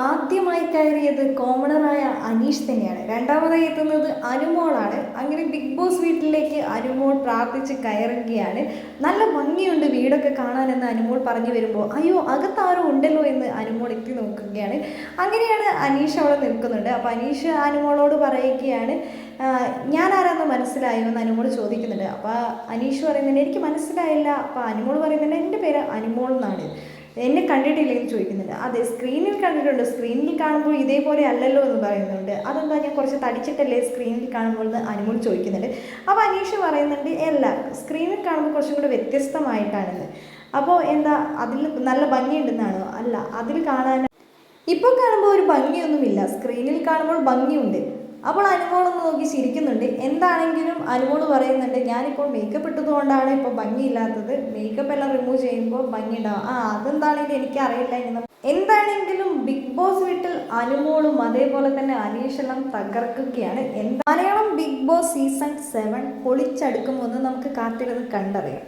ആദ്യമായി കയറിയത് കോമണറായ അനീഷ് തന്നെയാണ്. രണ്ടാമതായി എത്തുന്നത് അനുമോളാണ്. അങ്ങനെ ബിഗ് ബോസ് വീട്ടിലേക്ക് അനുമോൾ പ്രാർത്ഥിച്ച് കയറുകയാണ്. നല്ല ഭംഗിയുണ്ട് വീടൊക്കെ കാണാനെന്ന് അനുമോൾ പറഞ്ഞു വരുമ്പോൾ അയ്യോ അകത്താരോ ഉണ്ടല്ലോ എന്ന് അനുമോൾ എത്തി നോക്കുകയാണ്. അങ്ങനെയാണ് അനീഷ് അവിടെ നിൽക്കുന്നുണ്ട്. അപ്പോൾ അനീഷ് അനുമോളോട് പറയുകയാണ് ഞാൻ ആരാന്ന് മനസ്സിലായോ എന്ന് അനുമോൾ ചോദിക്കുന്നുണ്ട്. അപ്പോൾ അനീഷ് പറയുന്നുണ്ട് എനിക്ക് മനസ്സിലായില്ല. അപ്പോൾ അനുമോൾ പറയുന്നുണ്ട് എൻ്റെ പേര് അനുമോൾ എന്നാണ്, എന്നെ കണ്ടിട്ടില്ലെന്ന് ചോദിക്കുന്നുണ്ട്. അതെ സ്ക്രീനിൽ കണ്ടിട്ടുണ്ട്, സ്ക്രീനിൽ കാണുമ്പോൾ ഇതേപോലെ അല്ലല്ലോ എന്ന് പറയുന്നുണ്ട്. അതെന്താ ഞാൻ കുറച്ച് തടിച്ചിട്ടല്ലേ സ്ക്രീനിൽ കാണുമ്പോൾ എന്ന് അനുമോൾ ചോദിക്കുന്നുണ്ട്. അപ്പോൾ അനീഷ് പറയുന്നുണ്ട് അല്ല സ്ക്രീനിൽ കാണുമ്പോൾ കുറച്ചും കൂടെ വ്യത്യസ്തമായിട്ടാണെന്ന്. അപ്പോൾ എന്താ അതിൽ നല്ല ഭംഗിയുണ്ടെന്നാണോ? അല്ല അതിൽ കാണാൻ ഇപ്പോൾ കാണുമ്പോൾ ഒരു ഭംഗിയൊന്നുമില്ല, സ്ക്രീനിൽ കാണുമ്പോൾ ഭംഗിയുണ്ട്. അപ്പോൾ അനുമോളൊന്ന് നോക്കി ചിരിക്കുന്നുണ്ട്. എന്താണെങ്കിലും അനുമോൾ പറയുന്നുണ്ട് ഞാനിപ്പോൾ മേക്കപ്പ് ഇട്ടതുകൊണ്ടാണ് ഇപ്പോൾ ഭംഗിയില്ലാത്തത്, മേക്കപ്പ് എല്ലാം റിമൂവ് ചെയ്യുമ്പോൾ ഭംഗി ഉണ്ടാവും. അതെന്താണെങ്കിലും എനിക്കറിയില്ല. എന്താണെങ്കിലും ബിഗ് ബോസ് വീട്ടിൽ അനുമോളും അതേപോലെ തന്നെ അനീഷെല്ലാം തകർക്കുകയാണ്. മലയാളം ബിഗ് ബോസ് സീസൺ 7 പൊളിച്ചടുക്കുമെന്ന് നമുക്ക് കാത്തിരുന്ന് കണ്ടറിയാം.